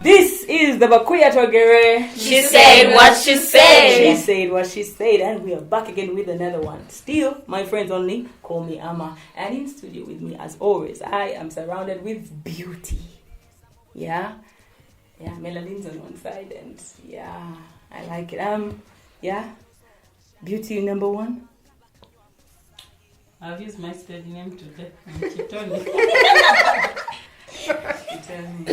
This is the Bakuya Togere. She said what she said. She said what she said, and we are back again with another one. Still, my friends only call me Amma, and in studio with me, as always, I am surrounded with beauty. Yeah, melanin's on one side, and yeah, I like it. Beauty number one. I've used my study name today. She told me. Tell me.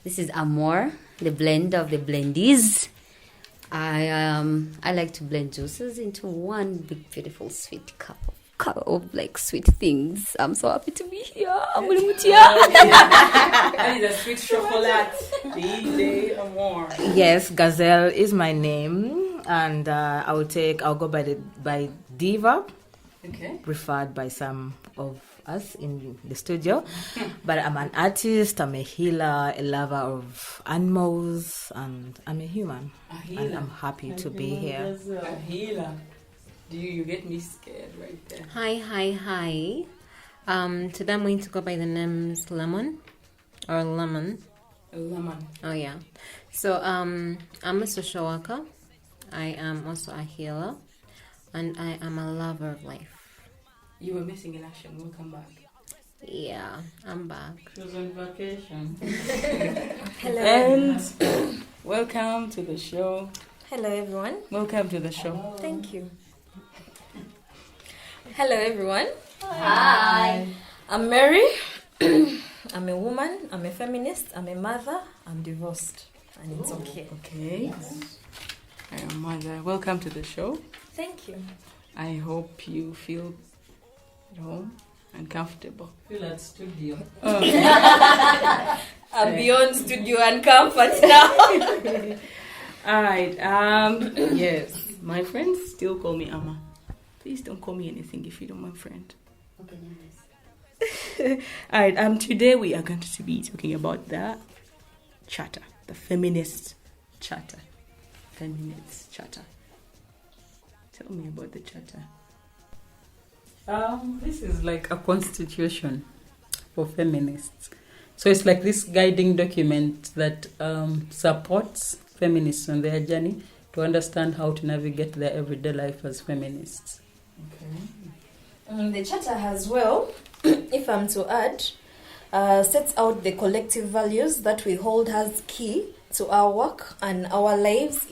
This is Amor, the blend of the blendies. I like to blend juices into one big, beautiful, sweet cup of like sweet things. I'm so happy to be here. That is a sweet chocolate. DJ Amor. Yes, Gazelle is my name, and I'll go by Diva. Okay. Preferred by some of us in the studio. But I'm an artist, I'm a healer, a lover of animals, and I'm a human. And I'm happy to be here. A healer. Do you get me scared right there? Hi. Today I'm going to go by the names Lemon. Lemon. Oh yeah. So I'm a social worker. I am also a healer, and I am a lover of life. You were missing in action. Welcome back. Yeah, I'm back. She was on vacation. Hello. And welcome to the show. Hello, everyone. Welcome to the show. Thank you. Hello, everyone. Hi. I'm Mary. I'm a woman. I'm a feminist. I'm a mother. I'm divorced, and it's okay. Okay. I am Mother. Welcome to the show. Thank you. I hope you feel at home and comfortable. Feel at studio. I'm beyond studio and comfort now. All right. Yes. My friends still call me Amma. Please don't call me anything if you don't want friend. Okay, All right. Today we are going to be talking about the charter, the feminist charter. Feminist charter. Tell me about the charter. This is like a constitution for feminists. So it's like this guiding document that supports feminists on their journey to understand how to navigate their everyday life as feminists. Okay. The charter as well, if I'm to add, sets out the collective values that we hold as key to our work and our lives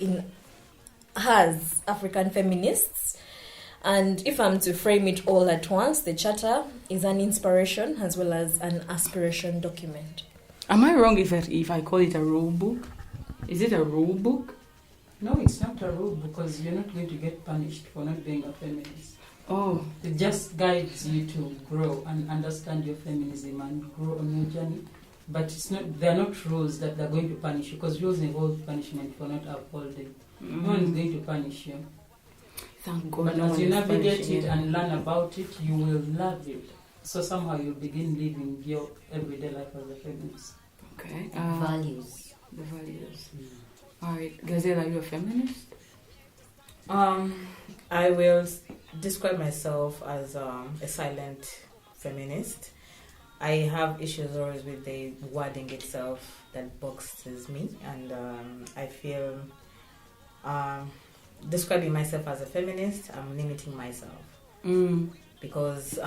as African feminists. And if I'm to frame it all at once, the charter is an inspiration as well as an aspiration document. Am I wrong if I call it a rule book? Is it a rule book? No, it's not a rule because you're not going to get punished for not being a feminist. Oh. It just guides you to grow and understand your feminism and grow on your journey. But they're not rules that they're going to punish you, because rules involve punishment for not upholding. No one is going to punish you. Thank God. But as you navigate it and learn about it, you will love it. So somehow you'll begin living your everyday life as a feminist. Okay. Values. The values. All right. Gazelle, are you a feminist? I will describe myself as a silent feminist. I have issues always with the wording itself that boxes me, and I feel describing myself as a feminist, I'm limiting myself. Because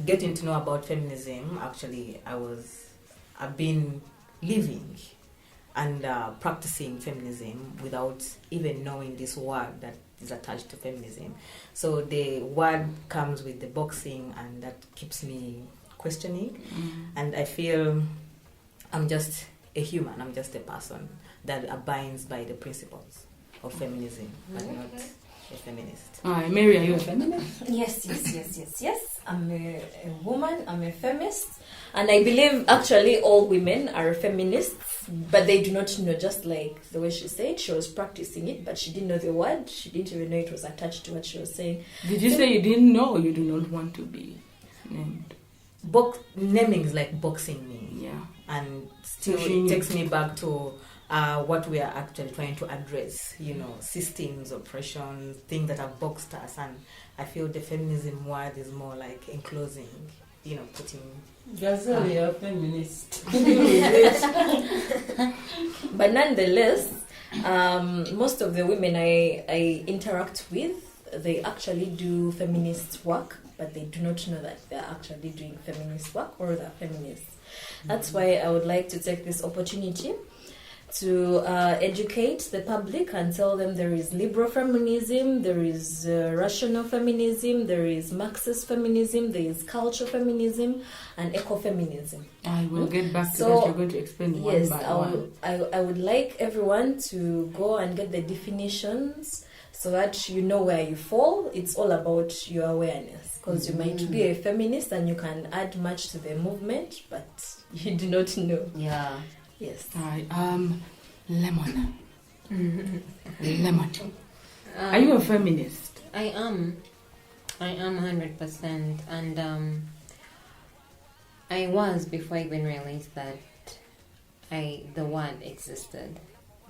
getting to know about feminism, actually, I've been living and practicing feminism without even knowing this word that is attached to feminism. So the word comes with the boxing, and that keeps me questioning. And I feel I'm just a human, I'm just a person that abides by the principles of feminism, but not a feminist. Mary, are you a feminist? Yes. I'm a woman, I'm a feminist, and I believe actually all women are feminists, but they do not know, just like the way she said, she was practicing it, but she didn't know the word, she didn't even know it was attached to what she was saying. Did you say you didn't know, or you do not want to be named? Naming is like boxing me. Yeah. And still it takes me back to what we are actually trying to address, systems, oppression, things that have boxed us. And I feel the feminism word is more like enclosing, putting... Gazelle, you're a feminist. But nonetheless, most of the women I interact with, they actually do feminist work, but they do not know that they're actually doing feminist work or they're feminists. That's why I would like to take this opportunity to educate the public and tell them there is liberal feminism, there is rational feminism, there is Marxist feminism, there is cultural feminism, and ecofeminism. I will get back to that. You're going to explain one by one. I would like everyone to go and get the definitions so that you know where you fall. It's all about your awareness, because you might be a feminist and you can add much to the movement, but you do not know. Yeah. Yes. All right. Lemon. Lemon. Are you a feminist? I am 100%, and I was before I even realized that the word existed,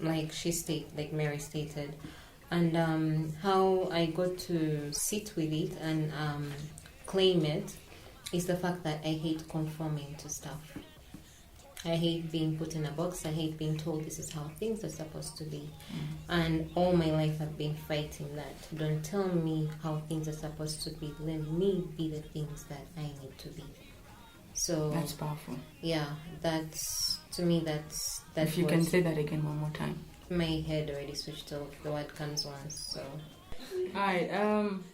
like Mary stated, and how I got to sit with it and claim it is the fact that I hate conforming to stuff. I hate being put in a box. I hate being told this is how things are supposed to be. And all my life I've been fighting that. Don't tell me how things are supposed to be. Let me be the things that I need to be. So That's powerful. yeah, to me that's If you can say that again one more time. My head already switched off. The word comes once, so. Alright,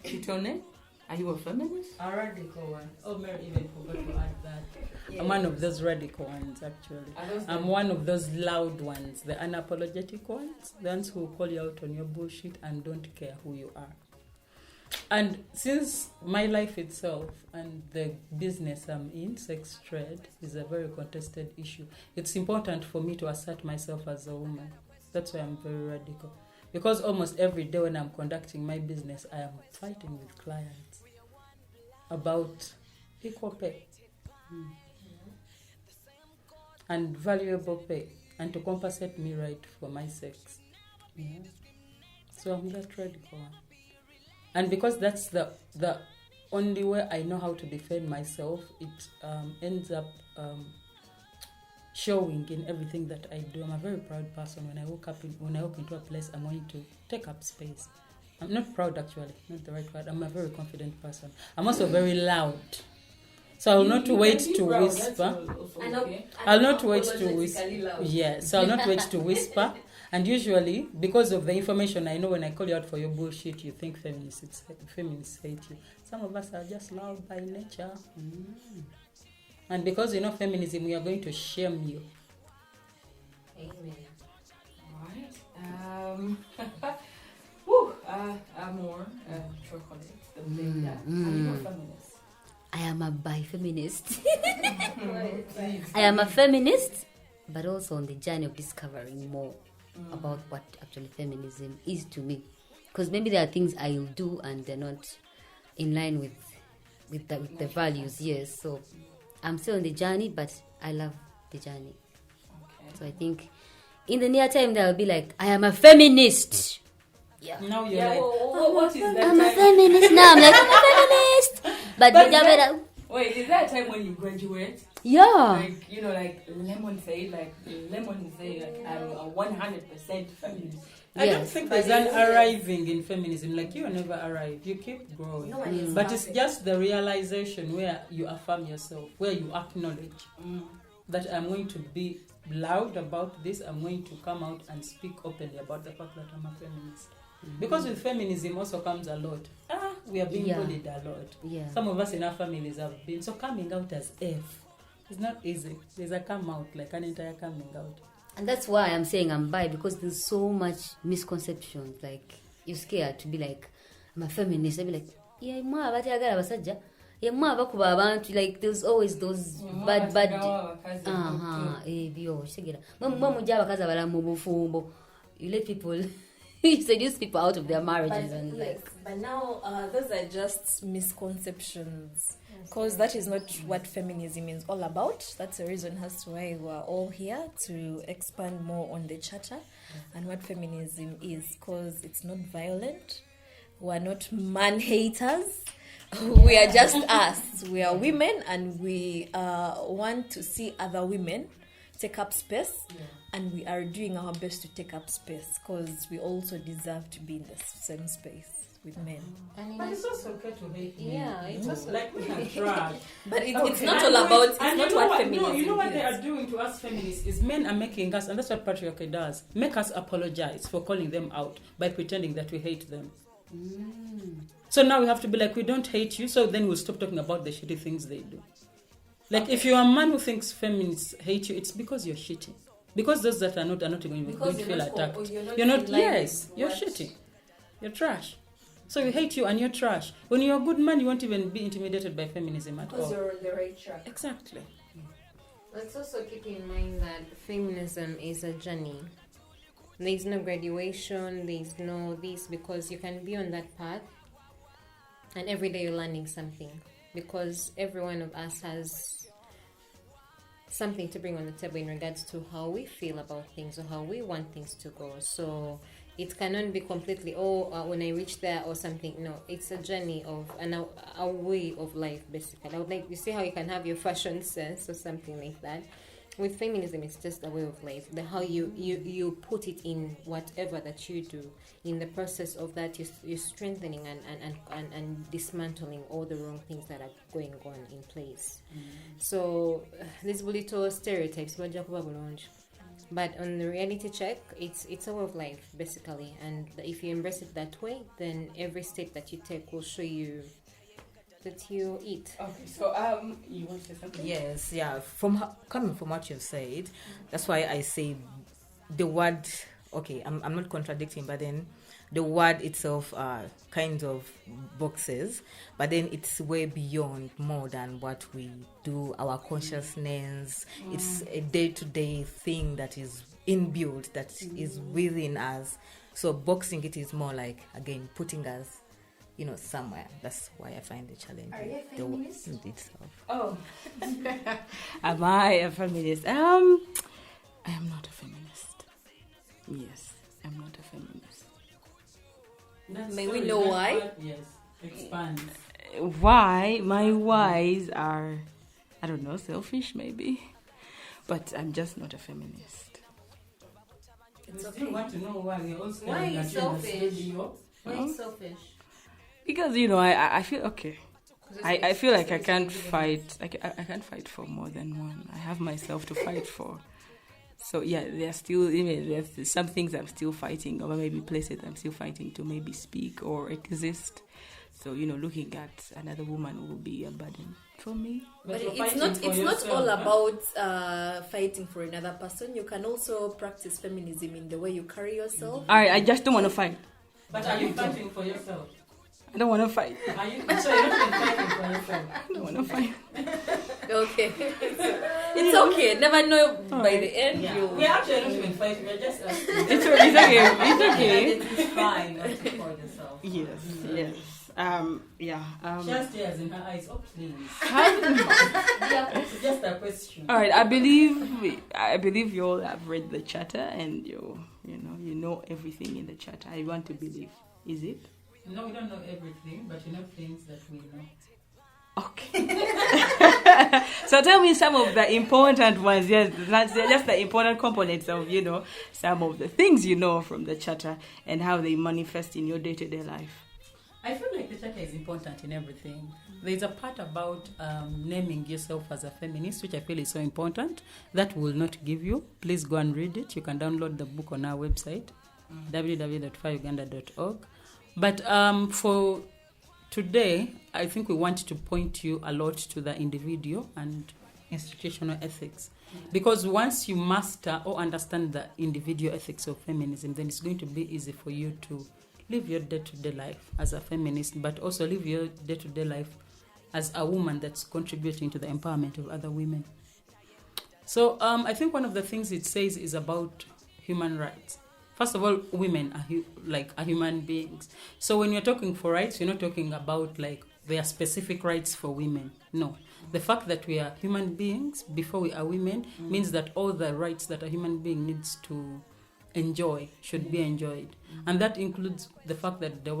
Chitone, are you a feminist? A radical one. Oh, Mary even forgot to add that. Yes. I'm one of those radical ones, actually. I'm one of those loud ones, the unapologetic ones, the ones who call you out on your bullshit and don't care who you are. And since my life itself and the business I'm in, sex trade, is a very contested issue, it's important for me to assert myself as a woman. That's why I'm very radical. Because almost every day when I'm conducting my business, I am fighting with clients about equal pay and valuable pay, and to compensate me right for my sex. Yeah. So I'm that radical one. And because that's the only way I know how to defend myself, it ends up showing in everything that I do. I'm a very proud person. When I walk into a place, I'm going to take up space. I'm not proud, actually, not the right word. I'm a very confident person. I'm also very loud. So I'll not wait to whisper. I'll not wait to whisper. Yeah, so I'll not wait to whisper. And usually, because of the information I know, when I call you out for your bullshit, you think feminists hate you. Some of us are just loud by nature. And because you know feminism, we are going to shame you. Amen. Alright. More chocolate. The blender. Are you a feminist? I am a bi-feminist. I am a feminist, but also on the journey of discovering more about what actually feminism is to me. Because maybe there are things I will do and they're not in line with the values. Yes, so I'm still on the journey, but I love the journey. Okay. So I think in the near time there will be like, I am a feminist. Yeah. Now you're like, what is that? I'm a feminist now. I'm like, I'm a feminist. But wait, is there a time when you graduate? Yeah. Like, like Lemon said, I'm a 100% feminist. I don't think there's an arriving in feminism. Like, you never arrive. You keep growing. But it's just the realization where you affirm yourself, where you acknowledge that I'm going to be loud about this. I'm going to come out and speak openly about the fact that I'm a feminist. Because with feminism also comes a lot. We are being bullied a lot. Yeah. Some of us in our families have been. So coming out as F, it's not easy. There's a come out, like an entire coming out. And that's why I'm saying I'm bi, because there's so much misconceptions. Like, you're scared to be like, I'm a feminist. I'll be like, yeah, like, there's always those bad you let people You seduce people out of their marriages But, and yes, like. but now those are just misconceptions, because that is not what feminism is all about. That's the reason as to why we're all here, to expand more on the charter and what feminism is, because it's not violent. We're not man haters. We are just us. We are women, and we want to see other women take up space, and we are doing our best to take up space, because we also deserve to be in the same space with men. But it's also okay to hate men. Yeah, it's also like we can trash. But it's Okay, not and all about. It's and not you know what No, feminism you know what is. they are doing to us feminists is men are making us, and that's what patriarchy does, make us apologize for calling them out by pretending that we hate them. So now we have to be like, we don't hate you, so then we'll stop talking about the shitty things they do. Like, if you're a man who thinks feminists hate you, it's because you're shitty. Because those that are not going to feel attacked. You're not, yes, you're shitty. You're trash. So we hate you and you're trash. When you're a good man, you won't even be intimidated by feminism at all. Because you're on the right track. Exactly. Let's also keep in mind that feminism is a journey. There's no graduation, there's no this, because you can be on that path and every day you're learning something, because every one of us has something to bring on the table in regards to how we feel about things or how we want things to go. So it cannot be completely, when I reach there or something. No, it's a journey of a way of life, basically. I would like, you see how you can have your fashion sense or something like that. With feminism, it's just a way of life. How you put it in whatever that you do. In the process of that, you're strengthening and dismantling all the wrong things that are going on in place. So these little stereotypes, but on the reality check, it's a way of life, basically. And if you embrace it that way, then every step that you take will show you that you eat. Okay, so you want to say something? Yes, yeah. Coming from what you've said, that's why I say the word. Okay, I'm not contradicting, but then the word itself kind of boxes, but then it's way beyond more than what we do. Our consciousness, it's a day-to-day thing that is inbuilt, that is within us. So boxing it is more like, again, putting us, somewhere. That's why I find it challenging. Are you a feminist? Itself. Oh. Am I a feminist? I am not a feminist. Yes, I'm not a feminist. May we know why? Yes, expand. Why? My whys are, I don't know, selfish maybe. But I'm just not a feminist. We still want to know why we're all Why are you selfish? Why are Huh? you selfish? Because, I feel okay. I feel like I can't fight. I can't fight for more than one. I have myself to fight for. So yeah, there's some things I'm still fighting, or maybe places I'm still fighting to maybe speak or exist. So looking at another woman will be a burden for me. But you're it's fighting not. for It's not yourself, all huh? about fighting for another person. You can also practice feminism in the way you carry yourself. I just don't want to fight. But are you fighting for yourself? I don't want to fight. Are you? So you're not even fighting for yourself. I don't want to fight. Okay, it's okay. Never know by the end. Yeah. You. We're actually not even fighting. We're just asking. It's okay. It's okay. It's fine not to call yourself. Yes. Just tears in her eyes. Oh, please. It's just a question. All right. I believe you all have read the charter and you know everything in the charter. I want to believe. Is it? No, we don't know everything, but you know things that we know. Okay. So tell me some of the important ones. Yes, that's just the important components of some of the things from the charter and how they manifest in your day-to-day life. I feel like the charter is important in everything. There's a part about naming yourself as a feminist, which I feel is so important. That will not give you. Please go and read it. You can download the book on our website, www.fireuganda.org. But for today, I think we want to point you a lot to the individual and institutional ethics. Because once you master or understand the individual ethics of feminism, then it's going to be easy for you to live your day-to-day life as a feminist, but also live your day-to-day life as a woman that's contributing to the empowerment of other women. So I think one of the things it says is about human rights. First of all, women are human beings. So when you're talking for rights, you're not talking about like there are specific rights for women. No. The fact that we are human beings before we are women means that all the rights that a human being needs to enjoy should be enjoyed. And that includes the fact that the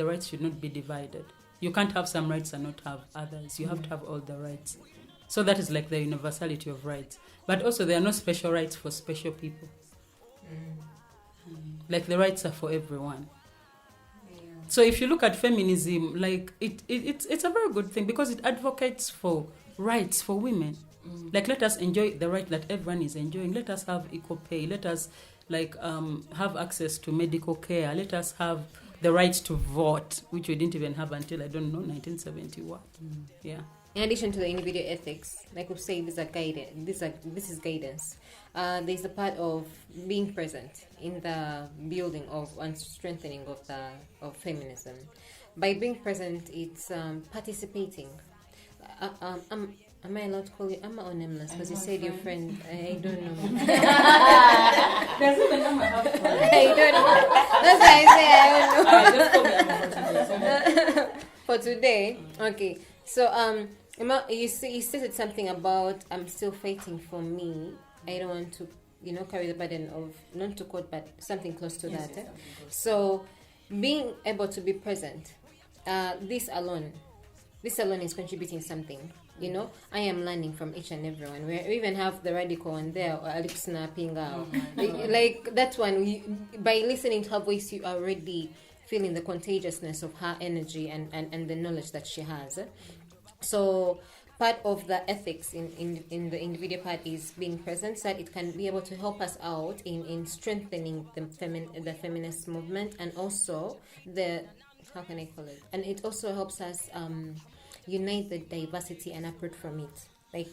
rights should not be divided. You can't have some rights and not have others. You have to have all the rights. So that is like the universality of rights. But also there are no special rights for special people. Like the rights are for everyone. So if you look at feminism, like it's a very good thing because it advocates for rights for women. Like let us enjoy the right that everyone is enjoying. Let us have equal pay. Let us have access to medical care. Let us have the right to vote, which we didn't even have until 1970 what. Yeah. In addition to the individual ethics, like we say, this is guidance. There's a part of being present in the building of and strengthening of feminism. By being present, it's participating. Am I allowed to call you Amma or nameless? Because you said your friend. I don't know. There's even Amma have fun. I don't know. That's why I say I don't know. Just call me Amma For today, okay. So Emma, you stated something about I'm still fighting for me. I don't want to, carry the burden of not to quote, but something close to that. Yes, So being able to be present, this alone is contributing something. I am learning from each and everyone. We even have the radical one there, or Alex snapping out. Like that one, by listening to her voice, you are already feeling the contagiousness of her energy and the knowledge that she has. So part of the ethics in the individual part is being present, so that it can be able to help us out in strengthening the feminist movement, and also how can I call it? And it also helps us unite the diversity and uproot from it. Like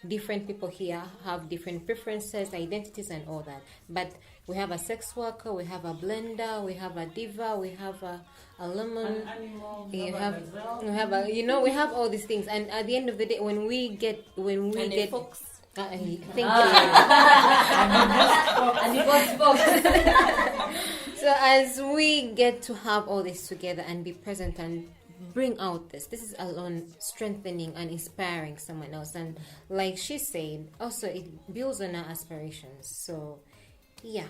different people here have different preferences, identities, and all that. But we have a sex worker, we have a blender, we have a diva, we have a lemon, we have all these things. And at the end of the day, when we get fox. Thank you. So as we get to have all this together and be present and bring out this is alone strengthening and inspiring someone else. And like she said, also it builds on our aspirations. So yeah.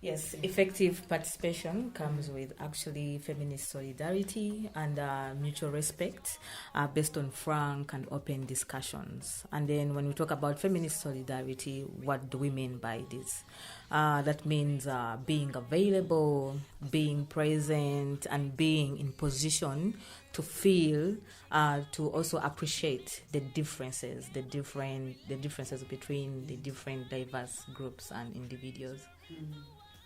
Yes, effective participation comes with actually feminist solidarity and mutual respect based on frank and open discussions. And then when we talk about feminist solidarity, what do we mean by this? That means being available, being present, and being in position to feel, to also appreciate the differences between the different diverse groups and individuals.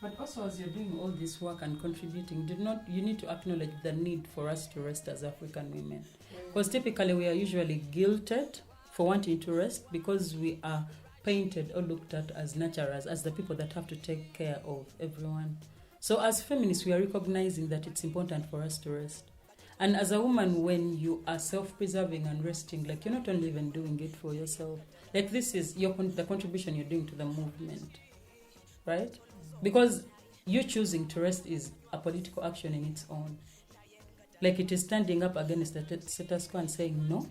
But also, as you're doing all this work and contributing, you need to acknowledge the need for us to rest as African women. Because typically we are usually guilted for wanting to rest because we are painted or looked at as nurturers, as the people that have to take care of everyone. So as feminists, we are recognizing that it's important for us to rest. And as a woman, when you are self-preserving and resting, like you're not only even doing it for yourself. Like this is the contribution you're doing to the movement, right? Because you choosing to rest is a political action in its own. Like it is standing up against the status quo and saying, no,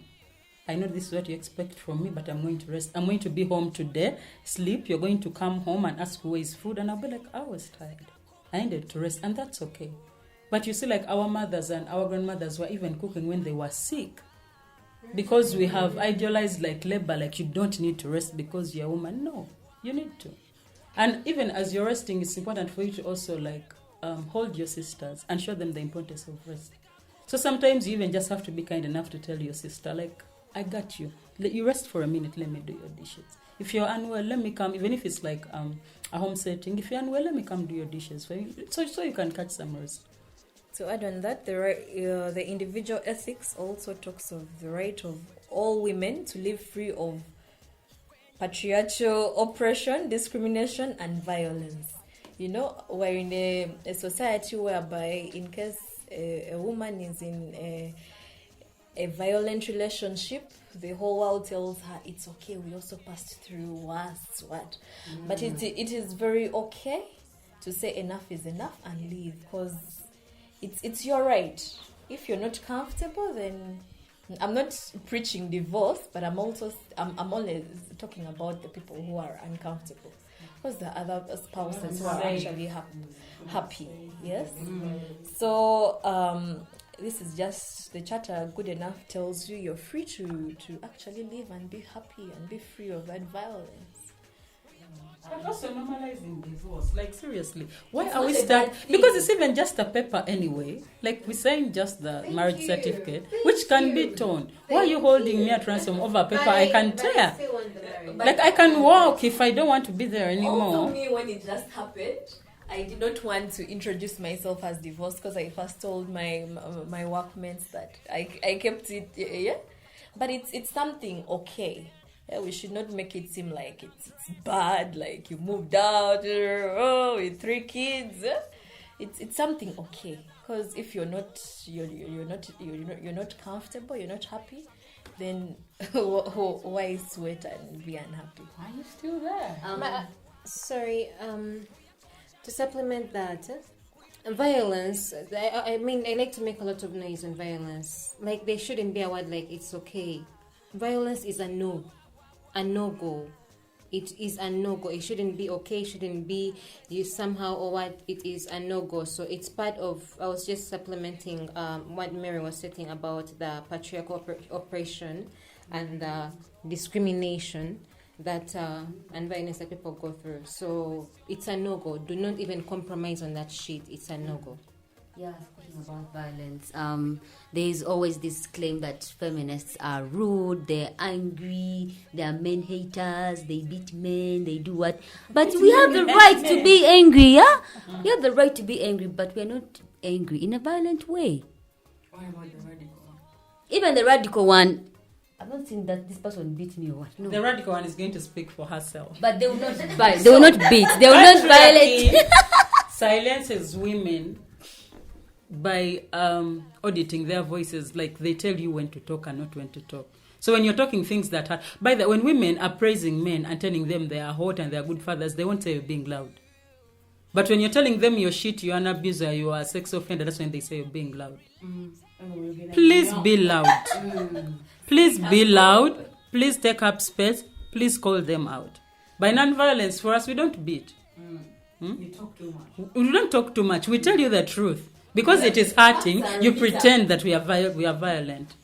I know this is what you expect from me, but I'm going to rest. I'm going to be home today, sleep. You're going to come home and ask where is food. And I'll be like, I was tired. I needed to rest. And that's okay. But you see, like our mothers and our grandmothers were even cooking when they were sick. Because we have idealized like labor, like you don't need to rest because you're a woman. No, you need to. And even as you're resting, it's important for you to also hold your sisters and show them the importance of rest. So sometimes you even just have to be kind enough to tell your sister, like, I got you. You rest for a minute, let me do your dishes. If you're unwell, let me come, even if it's like a home setting. If you're unwell, let me come do your dishes for you. So you can catch some rest. To add on that, the individual ethics also talks of the right of all women to live free of patriarchal oppression, discrimination, and violence. We're in a society whereby in case a woman is in a violent relationship, the whole world tells her it's okay, we also passed through worse, what. But it is very okay to say enough is enough and leave, because it's your right. If you're not comfortable, then I'm not preaching divorce, but I'm only talking about the people who are uncomfortable, because the other spouses who are actually happy. Yes. So this is just the charter. Good enough tells you you're free to actually live and be happy and be free of that violence. But also normalizing divorce. Like, seriously, why are we stuck? Because it's even just a paper anyway. Like, we sign just the marriage certificate, which can be torn. Why are you holding me at ransom over a paper I can tear? Like, I can walk if I don't want to be there anymore. Also, me, when it just happened, I did not want to introduce myself as divorced, because I first told my workmates that I kept it. Yeah, but it's something okay. Yeah, we should not make it seem like it's bad, like you moved out with 3 kids. It's something okay, because if you're not comfortable, you're not happy, then why sweat and be unhappy? Are you still there? Sorry, to supplement that, violence, I mean, I like to make a lot of noise on violence. Like, there shouldn't be a word like it's okay. Violence is a no-go. It is a no-go. It shouldn't be okay, shouldn't be you somehow or what. It is a no-go. So it's part of, I was just supplementing what Mary was saying about the patriarchal oppression and discrimination that and violence that people go through. So it's a no-go. Do not even compromise on that shit. It's a no-go. Yeah, speaking about violence, there is always this claim that feminists are rude, they're angry, they're men haters, they beat men, they do what. But we have the right to be angry, yeah? We have the right to be angry, but we're not angry in a violent way. What about the radical one? Even the radical one, I've not seen that this person beat me or what. No. The radical one is going to speak for herself. But they will not violate. They will not beat. They will not violate. Silences women by auditing their voices. Like, they tell you when to talk and not when to talk. So when you're talking things that are, when women are praising men and telling them they are hot and they are good fathers, they won't say you're being loud. But when you're telling them you're shit, you're an abuser, you are a sex offender, that's when they say you're being loud. Please be loud. Please be loud. Please take up space. Please call them out. By non-violence, for us, we don't beat. You talk too much. We don't talk too much. We tell you the truth. Because it is hurting, you pretend that we are violent.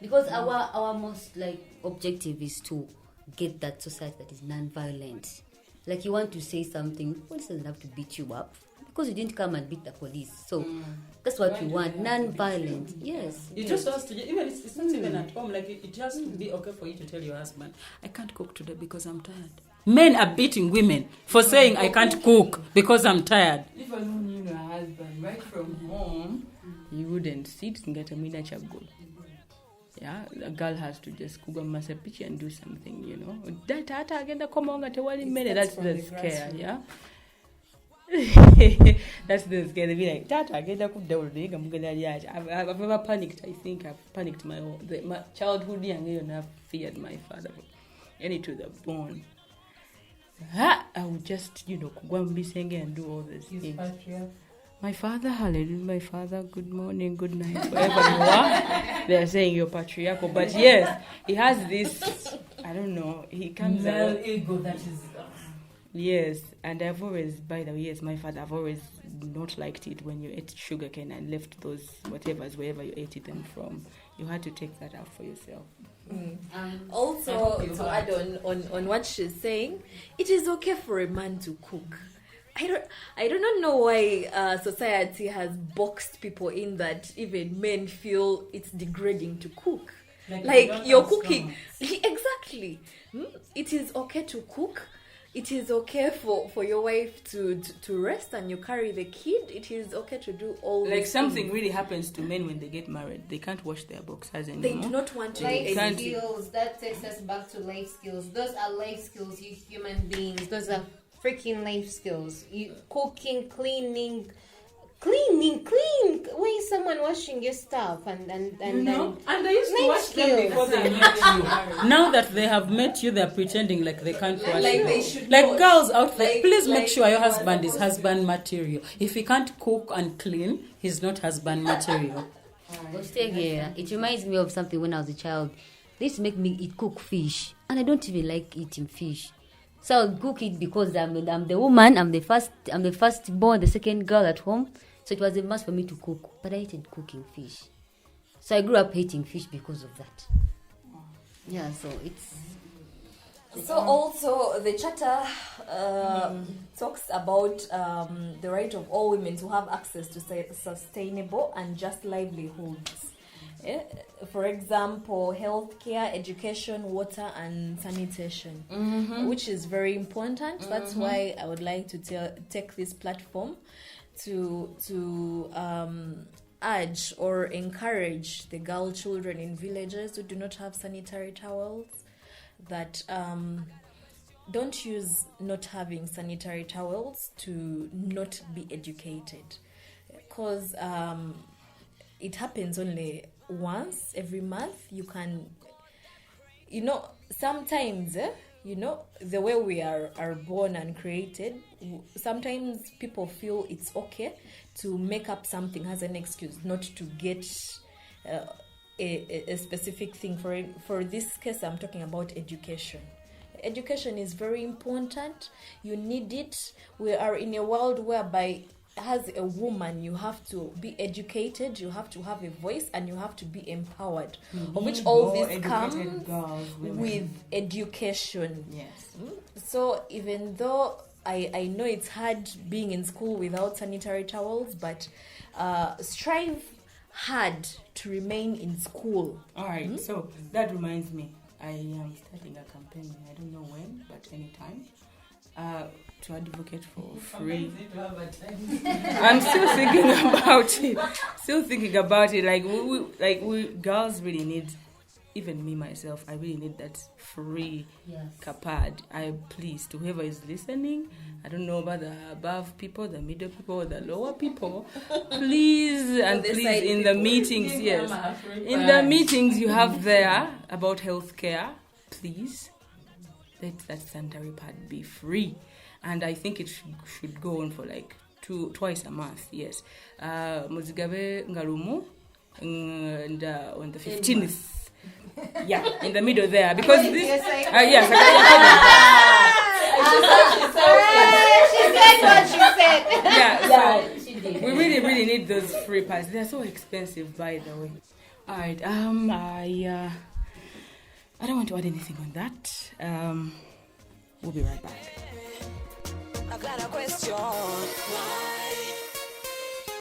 Because our most objective is to get that society that is non-violent. Like, you want to say something, police doesn't have to beat you up because you didn't come and beat the police. So that's what we want, non-violent. Yes. It just has to, even it's not even at home. Like, it has to be okay for you to tell your husband, I can't cook today because I'm tired. Men are beating women for saying I can't cook because I'm tired. If I knew your husband right from home, you wouldn't sit and get a mina chagul. Yeah, a girl has to just cook a masapichi and do something, you know. That's the scare, yeah. That's the scare. They be like, I've ever panicked. I think I've panicked my childhood young and I've feared my father. Any to the bone. I would just, go and be singing and do all these things. My father, hallelujah, my father, good morning, good night, wherever you are. They're saying you're patriarchal. But yes, he has this, I don't know, he comes out. Ego that is... Yes, and I've always, by the way, yes, my father, I've always not liked it when you ate sugarcane and left those whatevers wherever you ate them from. You had to take that out for yourself. Also, to add on what she's saying, it is okay for a man to cook. I do not know why society has boxed people in that even men feel it's degrading to cook. Like you're cooking. Exactly. It is okay to cook. It is okay for your wife to rest and you carry the kid. It is okay to do all like these something things. really happens to men when they get married. They can't wash their boxers anymore. They do not want to. Life skills, that takes us back to life skills. Those are life skills, you human beings. Those are freaking life skills. You cooking, cleaning clean. Why is someone washing your stuff and And they used to wash them before they met you. Now that they have met you, they're pretending like they can't wash Like them. they should Like know. girls out there, Like- please make like sure your you are husband is supposed husband material. If he can't cook and clean, he's not husband material. But stay here. It reminds me of something when I was a child. They used to make me cook fish, and I don't even like eating fish. So I'll cook it because I'm the woman. I'm the first born, the second girl at home. So it was a must for me to cook. But I hated cooking fish. So I grew up hating fish because of that. Yeah. So it's. So also the charter talks about the right of all women to have access to sustainable and just livelihoods. For example, healthcare, education, water, and sanitation, which is very important. That's why I would like to take this platform to urge or encourage the girl children in villages who do not have sanitary towels that don't use not having sanitary towels to not be educated, because it happens only once every month. You can, sometimes the way we are born and created, sometimes people feel it's okay to make up something as an excuse not to get a specific thing. For this case, I'm talking about education. Education is very important. You need it. We are in a world whereby, as a woman, you have to be educated, you have to have a voice, and you have to be empowered, of which all this comes with education. Yes. So even though I know it's hard being in school without sanitary towels, but strive hard to remain in school. All right. So that reminds me, I am starting a campaign. I don't know when, but anytime. To advocate for free. I'm still thinking about it. Like we girls really need, even me myself, I really need that free capad. Please, to whoever is listening, I don't know about the above people, the middle people, the lower people, please in the meetings, in the meetings you have there about healthcare, please let that sanitary pad be free. And I think it should go on for like twice a month. Yes, Muzigabe Ngarumu, and on the 15th. Yeah, in the middle there, because this. Yes, she said what she said. Yeah, so we really need those free pads. They're so expensive, by the way. All right. I don't want to add anything on that. We'll be right back. I got a question.